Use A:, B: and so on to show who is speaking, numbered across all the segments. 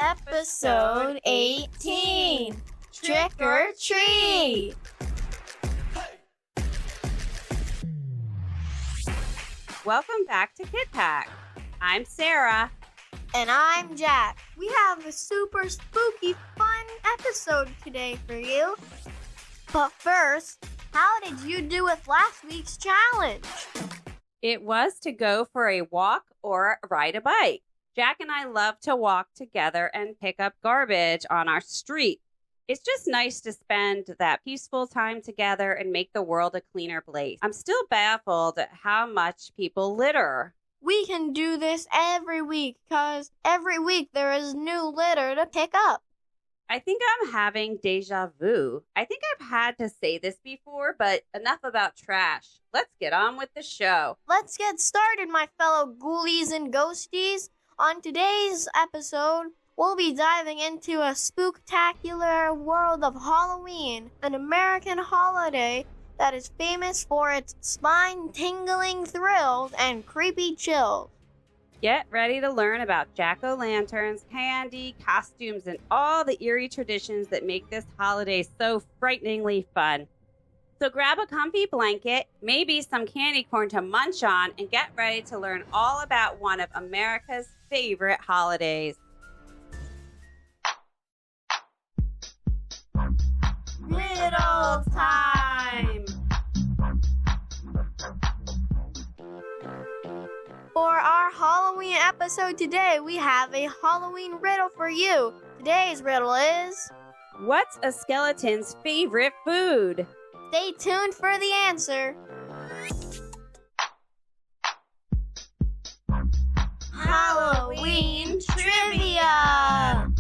A: Episode 18, Trick or Treat.
B: Welcome back to Kid Pack. I'm Sarah.
A: And I'm Jack. We have a super spooky, fun episode today for you. But first, how did you do with last week's challenge?
B: It was to go for a walk or ride a bike. Jack and I love to walk together and pick up garbage on our street. It's just nice to spend that peaceful time together and make the world a cleaner place. I'm still baffled at how much people litter.
A: We can do this every week because every week there is new litter to pick up.
B: I think I'm having deja vu. I think I've had to say this before, but enough about trash. Let's get on with the show.
A: Let's get started, my fellow ghoulies and ghosties. On today's episode, we'll be diving into a spooktacular world of Halloween, an American holiday that is famous for its spine-tingling thrills and creepy chills.
B: Get ready to learn about jack-o'-lanterns, candy, costumes, and all the eerie traditions that make this holiday so frighteningly fun. So grab a comfy blanket, maybe some candy corn to munch on, and get ready to learn all about one of America's favorite holidays. Riddle time!
A: For our Halloween episode today, we have a Halloween riddle for you. Today's riddle is...
B: What's a skeleton's favorite food?
A: Stay tuned for the answer. Halloween Trivia!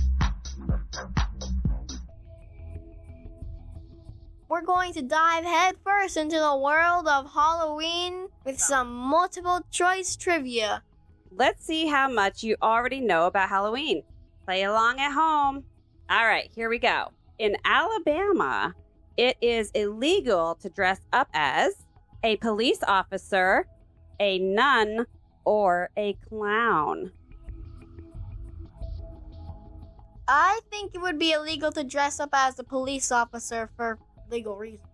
A: We're going to dive headfirst into the world of Halloween with some multiple choice trivia.
B: Let's see how much you already know about Halloween. Play along at home. All right, here we go. In Alabama, it is illegal to dress up as a police officer, a nun, or a clown.
A: I think it would be illegal to dress up as a police officer for legal reasons.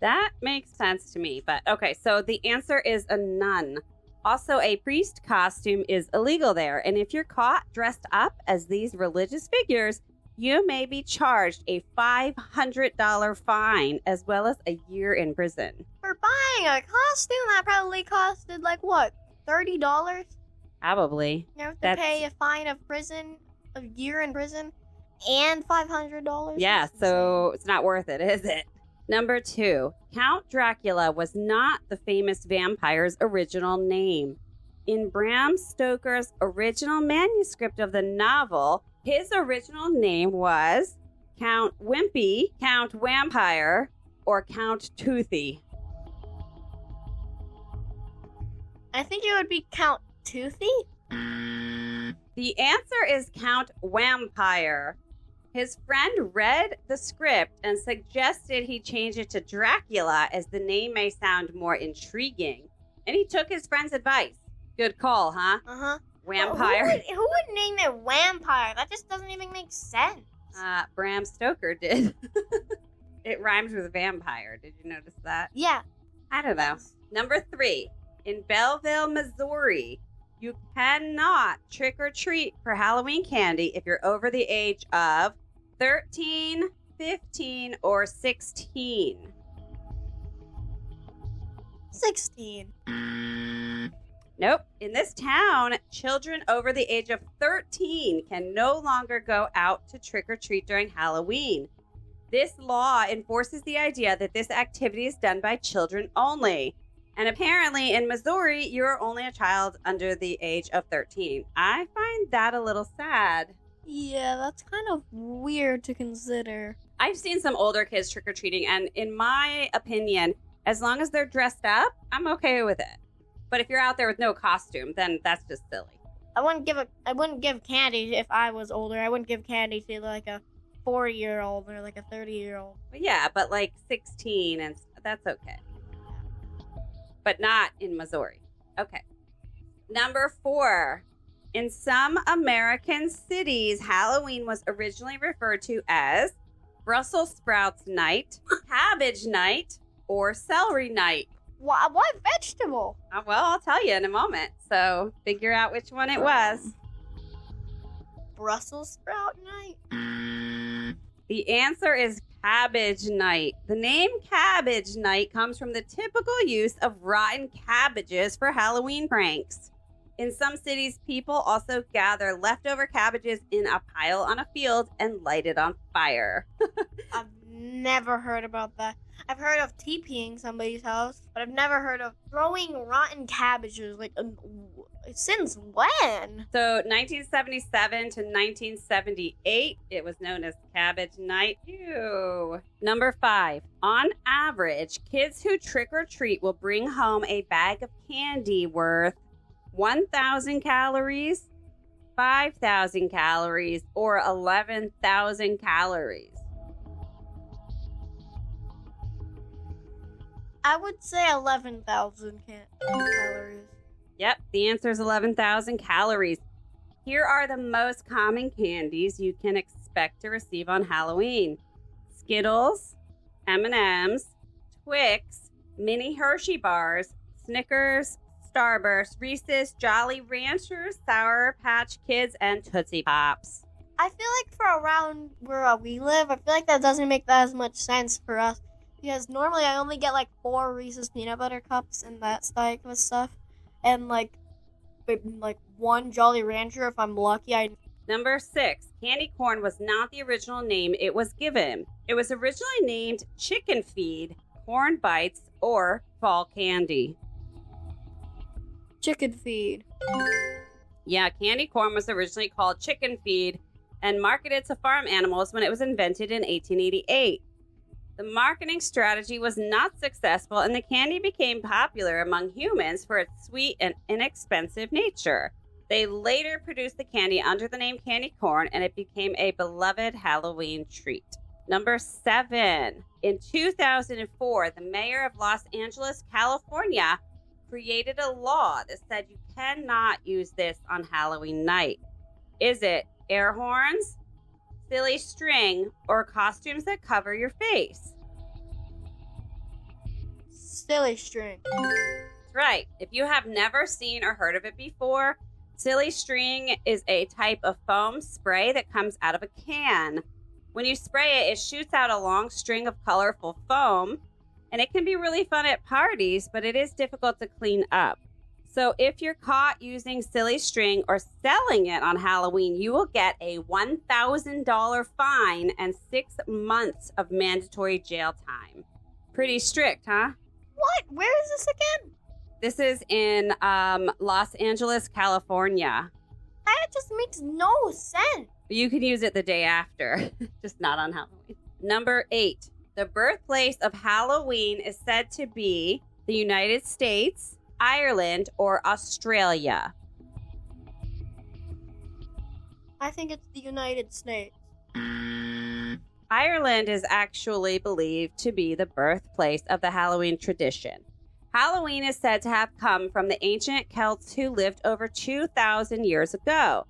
B: That makes sense to me, but okay, so the answer is a nun. Also, a priest costume is illegal there, and if you're caught dressed up as these religious figures, you may be charged a $500 fine as well as a year in prison.
A: For buying a costume that probably costed like what, $30?
B: Probably.
A: You have to pay a fine of a year in prison, and $500?
B: Yeah, so it's not worth it, is it? Number 2, Count Dracula was not the famous vampire's original name. In Bram Stoker's original manuscript of the novel, his original name was Count Wimpy, Count Vampire, or Count Toothy.
A: I think it would be Count Toothy.
B: The answer is Count Vampire. His friend read the script and suggested he change it to Dracula as the name may sound more intriguing. And he took his friend's advice. Good call, huh?
A: Uh-huh.
B: Vampire.
A: Who would name it Vampire? That just doesn't even make sense.
B: Bram Stoker did. It rhymes with vampire. Did you notice that?
A: Yeah.
B: I don't know. Number 3. In Belleville, Missouri, you cannot trick or treat for Halloween candy if you're over the age of 13, 15, or 16.
A: 16.
B: Nope. In this town, children over the age of 13 can no longer go out to trick or treat during Halloween. This law enforces the idea that this activity is done by children only. And apparently in Missouri, you're only a child under the age of 13. I find that a little sad.
A: Yeah, that's kind of weird to consider.
B: I've seen some older kids trick-or-treating, and in my opinion, as long as they're dressed up, I'm okay with it. But if you're out there with no costume, then that's just silly.
A: I wouldn't give candy if I was older. I wouldn't give candy to like a 40-year-old or like a 30-year-old.
B: Well, yeah, but like 16, and that's okay. But not in Missouri. Okay. Number 4. In some American cities, Halloween was originally referred to as Brussels sprouts night, cabbage night, or celery night.
A: What vegetable?
B: Well, I'll tell you in a moment. So figure out which one it was.
A: Brussels sprout night?
B: The answer is cabbage night. The name cabbage night comes from the typical use of rotten cabbages for Halloween pranks. In some cities, people also gather leftover cabbages in a pile on a field and light it on fire.
A: I've never heard about that. I've heard of TPing somebody's house, but I've never heard of throwing rotten cabbages. Since when?
B: So 1977 to 1978, it was known as Cabbage Night. Ew. Number 5. On average, kids who trick or treat will bring home a bag of candy worth 1,000 calories, 5,000 calories, or 11,000 calories.
A: I would say 11,000 calories.
B: Yep, the answer is 11,000 calories. Here are the most common candies you can expect to receive on Halloween. Skittles, M&Ms, Twix, mini Hershey bars, Snickers, Starburst, Reese's, Jolly Ranchers, Sour Patch Kids, and Tootsie Pops.
A: I feel like for around where we live, I feel like that doesn't make that as much sense for us. Because normally I only get 4 Reese's peanut butter cups and that type of stuff. And one Jolly Rancher if I'm lucky.
B: Number 6. Candy corn was not the original name it was given. It was originally named Chicken Feed, Corn Bites, or Fall Candy.
A: Chicken feed.
B: Yeah, candy corn was originally called Chicken Feed and marketed to farm animals when it was invented in 1888. The marketing strategy was not successful, and the candy became popular among humans for its sweet and inexpensive nature. They later produced the candy under the name candy corn, and it became a beloved Halloween treat. Number 7. In 2004, the mayor of Los Angeles, California, created a law that said you cannot use this on Halloween night. Is it air horns, silly string, or costumes that cover your face?
A: Silly string.
B: That's right. If you have never seen or heard of it before, silly string is a type of foam spray that comes out of a can. When you spray it, it shoots out a long string of colorful foam, and it can be really fun at parties, but it is difficult to clean up. So if you're caught using silly string or selling it on Halloween, you will get a $1,000 fine and 6 months of mandatory jail time. Pretty strict, huh?
A: What? Where is this again?
B: This is in Los Angeles, California.
A: That just makes no sense.
B: You can use it the day after, just not on Halloween. Number 8. The birthplace of Halloween is said to be the United States, Ireland, or Australia.
A: I think it's the United States.
B: Ireland is actually believed to be the birthplace of the Halloween tradition. Halloween is said to have come from the ancient Celts who lived over 2,000 years ago.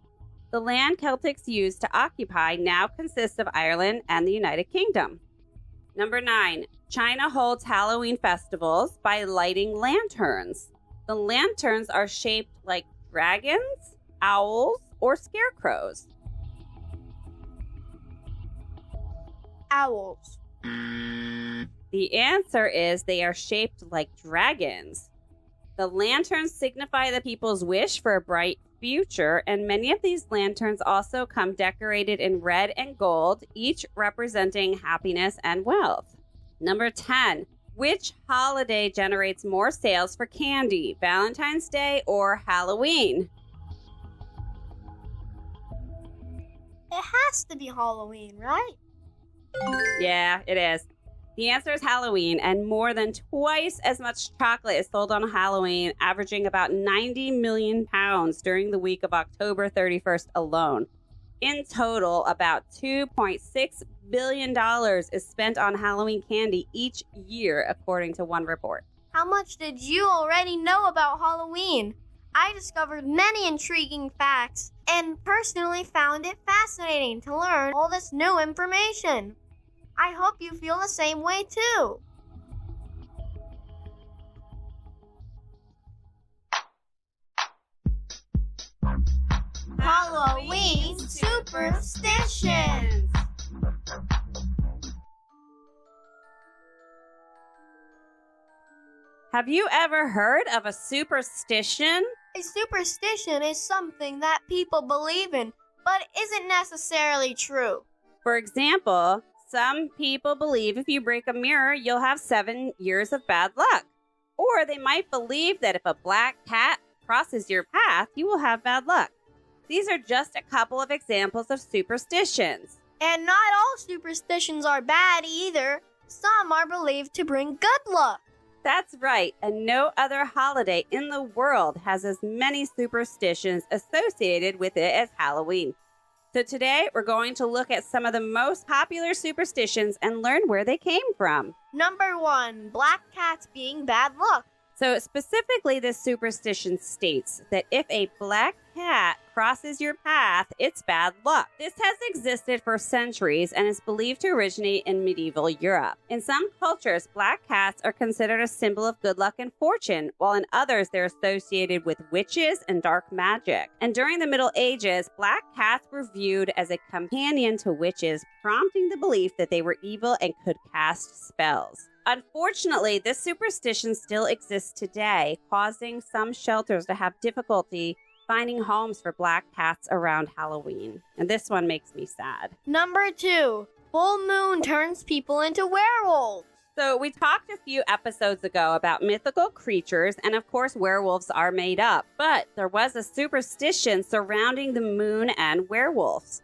B: The land Celtics used to occupy now consists of Ireland and the United Kingdom. Number 9. China holds Halloween festivals by lighting lanterns. The lanterns are shaped like dragons, owls, or scarecrows.
A: Owls.
B: The answer is they are shaped like dragons. The lanterns signify the people's wish for a bright future, and many of these lanterns also come decorated in red and gold, each representing happiness and wealth. Number 10. Which holiday generates more sales for candy, Valentine's Day or Halloween?
A: It has to be Halloween, right?
B: Yeah, it is. The answer is Halloween, and more than twice as much chocolate is sold on Halloween, averaging about 90 million pounds during the week of October 31st alone. In total, about $2.6 billion is spent on Halloween candy each year, according to one report.
A: How much did you already know about Halloween? I discovered many intriguing facts and personally found it fascinating to learn all this new information. I hope you feel the same way too. Halloween superstitions.
B: Have you ever heard of a superstition?
A: A superstition is something that people believe in, but isn't necessarily true.
B: For example, some people believe if you break a mirror, you'll have 7 years of bad luck. Or they might believe that if a black cat crosses your path, you will have bad luck. These are just a couple of examples of superstitions.
A: And not all superstitions are bad either. Some are believed to bring good luck.
B: That's right, and no other holiday in the world has as many superstitions associated with it as Halloween. So today, we're going to look at some of the most popular superstitions and learn where they came from.
A: Number 1, black cats being bad luck.
B: So specifically, this superstition states that if a black cat crosses your path, it's bad luck. This has existed for centuries and is believed to originate in medieval Europe. In some cultures, black cats are considered a symbol of good luck and fortune, while in others they're associated with witches and dark magic. And during the Middle Ages, black cats were viewed as a companion to witches, prompting the belief that they were evil and could cast spells. Unfortunately, this superstition still exists today, causing some shelters to have difficulty finding homes for black cats around Halloween. And this one makes me sad.
A: Number 2, full moon turns people into werewolves.
B: So we talked a few episodes ago about mythical creatures, and of course werewolves are made up. But there was a superstition surrounding the moon and werewolves.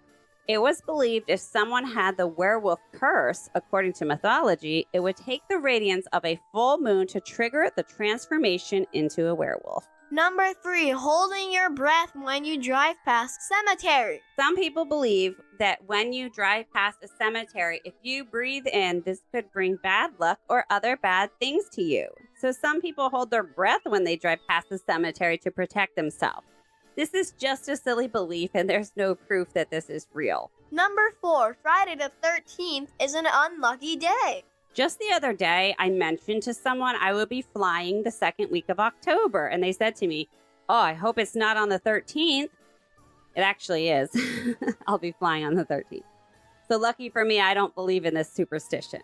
B: It was believed if someone had the werewolf curse, according to mythology, it would take the radiance of a full moon to trigger the transformation into a werewolf.
A: Number 3, holding your breath when you drive past cemetery.
B: Some people believe that when you drive past a cemetery, if you breathe in, this could bring bad luck or other bad things to you. So some people hold their breath when they drive past the cemetery to protect themselves. This is just a silly belief, and there's no proof that this is real.
A: Number 4, Friday the 13th is an unlucky day.
B: Just the other day, I mentioned to someone I would be flying the second week of October, and they said to me, "Oh, I hope it's not on the 13th. It actually is. I'll be flying on the 13th. So lucky for me, I don't believe in this superstition.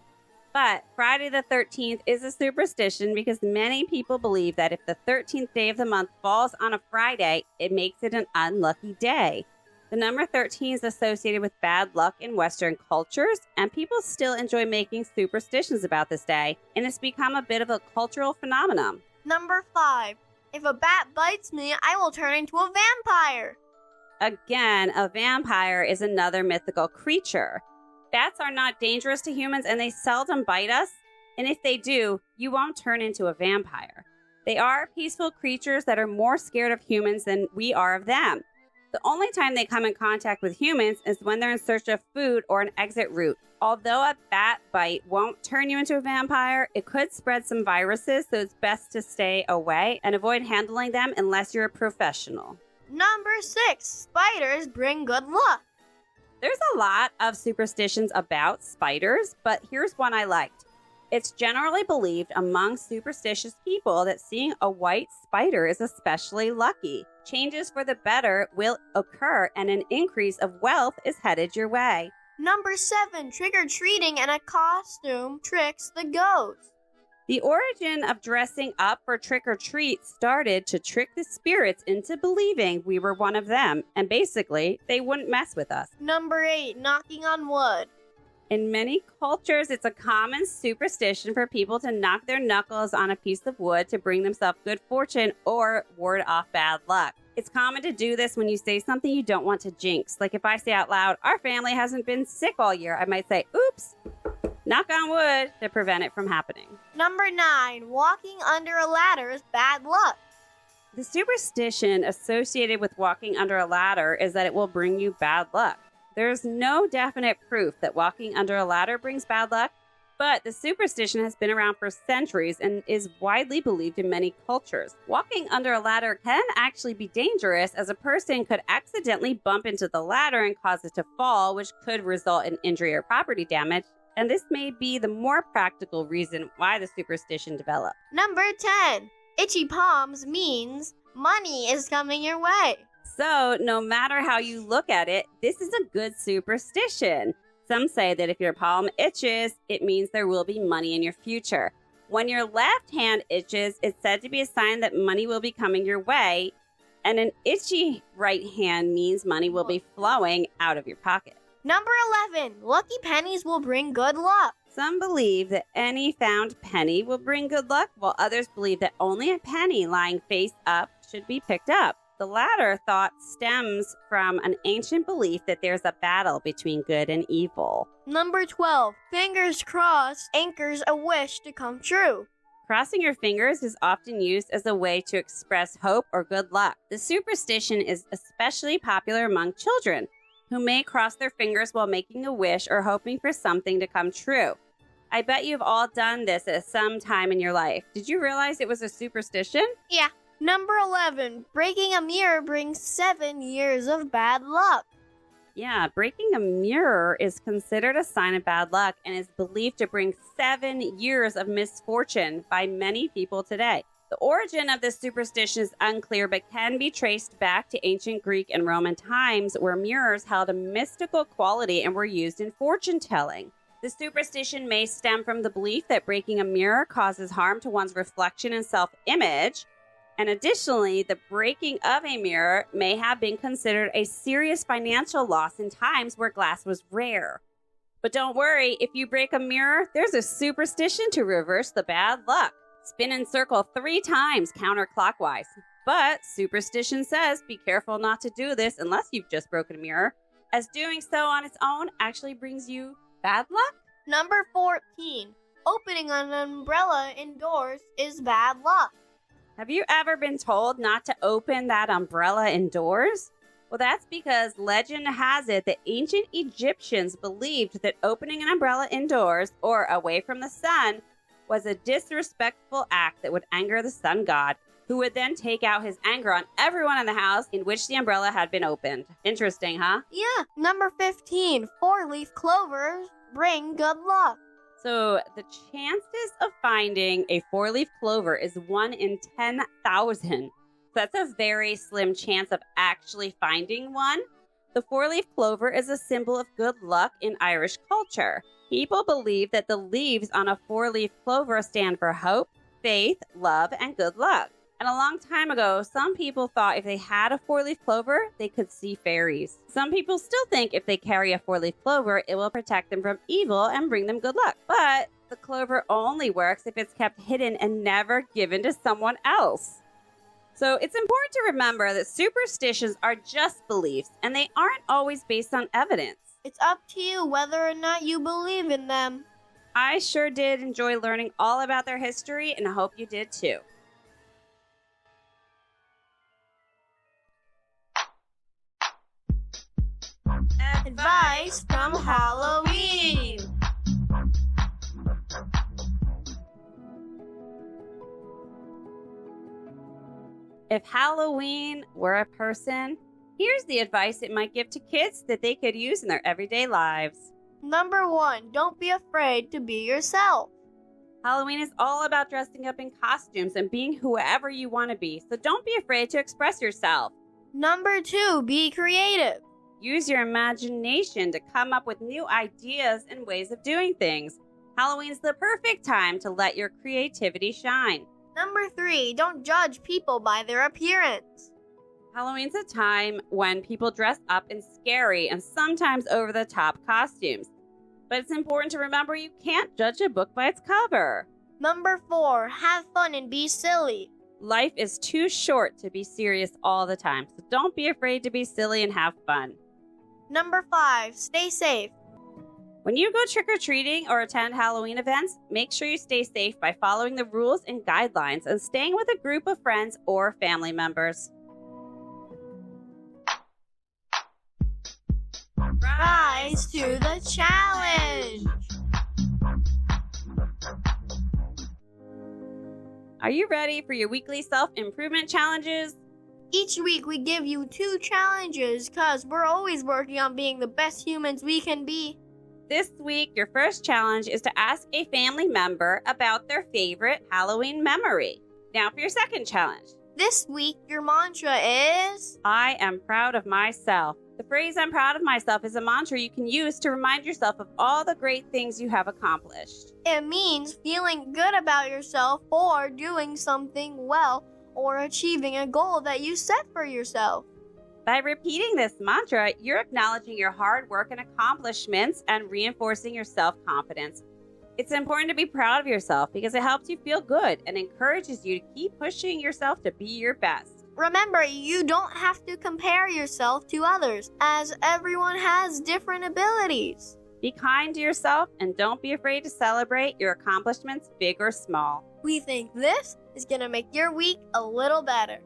B: But Friday the 13th is a superstition because many people believe that if the 13th day of the month falls on a Friday, it makes it an unlucky day. The number 13 is associated with bad luck in Western cultures, and people still enjoy making superstitions about this day, and it's become a bit of a cultural phenomenon.
A: Number 5, if a bat bites me, I will turn into a vampire.
B: Again, a vampire is another mythical creature. Bats are not dangerous to humans, and they seldom bite us, and if they do, you won't turn into a vampire. They are peaceful creatures that are more scared of humans than we are of them. The only time they come in contact with humans is when they're in search of food or an exit route. Although a bat bite won't turn you into a vampire, it could spread some viruses, so it's best to stay away and avoid handling them unless you're a professional.
A: Number 6, spiders bring good luck.
B: There's a lot of superstitions about spiders, but here's one I liked. It's generally believed among superstitious people that seeing a white spider is especially lucky. Changes for the better will occur, and an increase of wealth is headed your way.
A: Number 7, trick-or-treating in a costume tricks the ghost.
B: The origin of dressing up for trick-or-treat started to trick the spirits into believing we were one of them, and basically, they wouldn't mess with us.
A: Number 8, knocking on wood.
B: In many cultures, it's a common superstition for people to knock their knuckles on a piece of wood to bring themselves good fortune or ward off bad luck. It's common to do this when you say something you don't want to jinx. Like if I say out loud, "Our family hasn't been sick all year," I might say, "Oops," knock on wood to prevent it from happening.
A: Number 9, walking under a ladder is bad luck.
B: The superstition associated with walking under a ladder is that it will bring you bad luck. There's no definite proof that walking under a ladder brings bad luck, But the superstition has been around for centuries and is widely believed in many cultures. Walking under a ladder can actually be dangerous, as a person could accidentally bump into the ladder and cause it to fall, which could result in injury or property damage. And this may be the more practical reason why the superstition developed.
A: Number 10. Itchy palms means money is coming your way.
B: So, no matter how you look at it, this is a good superstition. Some say that if your palm itches, it means there will be money in your future. When your left hand itches, it's said to be a sign that money will be coming your way, and an itchy right hand means money will be flowing out of your pocket.
A: Number 11. Lucky pennies will bring good luck.
B: Some believe that any found penny will bring good luck, while others believe that only a penny lying face up should be picked up. The latter thought stems from an ancient belief that there's a battle between good and evil.
A: Number 12. Fingers crossed anchors a wish to come true.
B: Crossing your fingers is often used as a way to express hope or good luck. The superstition is especially popular among children, who may cross their fingers while making a wish or hoping for something to come true. I bet you've all done this at some time in your life. Did you realize it was a superstition?
A: Yeah. Number 11. Breaking a mirror brings 7 years of bad luck.
B: Yeah, breaking a mirror is considered a sign of bad luck and is believed to bring 7 years of misfortune by many people today. The origin of this superstition is unclear, but can be traced back to ancient Greek and Roman times, where mirrors held a mystical quality and were used in fortune telling. The superstition may stem from the belief that breaking a mirror causes harm to one's reflection and self-image. And additionally, the breaking of a mirror may have been considered a serious financial loss in times where glass was rare. But don't worry, if you break a mirror, there's a superstition to reverse the bad luck. Spin in circle 3 times counterclockwise. But superstition says be careful not to do this unless you've just broken a mirror, as doing so on its own actually brings you bad luck.
A: Number 14. Opening an umbrella indoors is bad luck.
B: Have you ever been told not to open that umbrella indoors? Well, that's because legend has it that ancient Egyptians believed that opening an umbrella indoors or away from the sun was a disrespectful act that would anger the sun god, who would then take out his anger on everyone in the house in which the umbrella had been opened. Interesting, huh?
A: Yeah. Number 15. 4-leaf clovers bring good luck.
B: So the chances of finding a 4-leaf clover is 1 in 10,000. That's a very slim chance of actually finding one. The 4-leaf clover is a symbol of good luck in Irish culture. People believe that the leaves on a 4-leaf clover stand for hope, faith, love, and good luck. And a long time ago, some people thought if they had a 4-leaf clover, they could see fairies. Some people still think if they carry a 4-leaf clover, it will protect them from evil and bring them good luck. But the clover only works if it's kept hidden and never given to someone else. So it's important to remember that superstitions are just beliefs, and they aren't always based on evidence.
A: It's up to you whether or not you believe in them.
B: I sure did enjoy learning all about their history, and I hope you did too.
A: Advice from Halloween.
B: If Halloween were a person, here's the advice it might give to kids that they could use in their everyday lives.
A: Number 1. Don't be afraid to be yourself.
B: Halloween is all about dressing up in costumes and being whoever you want to be, so don't be afraid to express yourself.
A: Number 2. Be creative.
B: Use your imagination to come up with new ideas and ways of doing things. Halloween's the perfect time to let your creativity shine.
A: Number 3. Don't judge people by their appearance.
B: Halloween's a time when people dress up in scary and sometimes over-the-top costumes. But it's important to remember you can't judge a book by its cover.
A: Number 4. Have fun and be silly.
B: Life is too short to be serious all the time, so don't be afraid to be silly and have fun.
A: Number 5. Stay safe.
B: When you go trick-or-treating or attend Halloween events, make sure you stay safe by following the rules and guidelines and staying with a group of friends or family members.
A: Rise to the challenge.
B: Are you ready for your weekly self-improvement challenges?
A: Each week we give you 2 challenges because we're always working on being the best humans we can be.
B: This week, your first challenge is to ask a family member about their favorite Halloween memory. Now for your second challenge.
A: This week, your mantra is...
B: I am proud of myself. The phrase I'm proud of myself is a mantra you can use to remind yourself of all the great things you have accomplished.
A: It means feeling good about yourself for doing something well or achieving a goal that you set for yourself.
B: By repeating this mantra, you're acknowledging your hard work and accomplishments and reinforcing your self-confidence. It's important to be proud of yourself because it helps you feel good and encourages you to keep pushing yourself to be your best.
A: Remember, you don't have to compare yourself to others, as everyone has different abilities.
B: Be kind to yourself and don't be afraid to celebrate your accomplishments, big or small.
A: We think this is going to make your week a little better.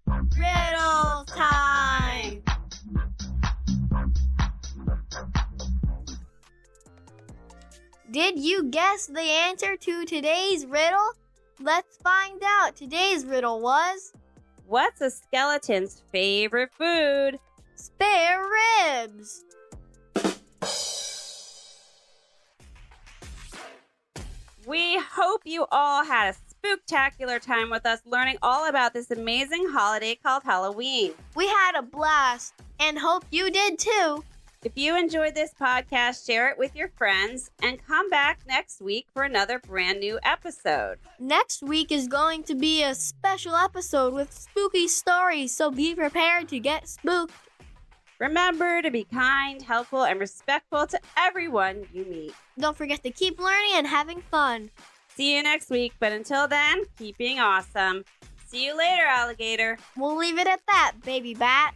A: Riddle time! Did you guess the answer to today's riddle? Let's find out. Today's riddle was...
B: What's a skeleton's favorite food?
A: Spare ribs!
B: We hope you all had a spooktacular time with us learning all about this amazing holiday called Halloween.
A: We had a blast and hope you did too.
B: If you enjoyed this podcast, share it with your friends and come back next week for another brand new episode.
A: Next week is going to be a special episode with spooky stories, so be prepared to get spooked.
B: Remember to be kind, helpful, and respectful to everyone you meet.
A: Don't forget to keep learning and having fun.
B: See you next week, but until then, keep being awesome. See you later, alligator.
A: We'll leave it at that, baby bat.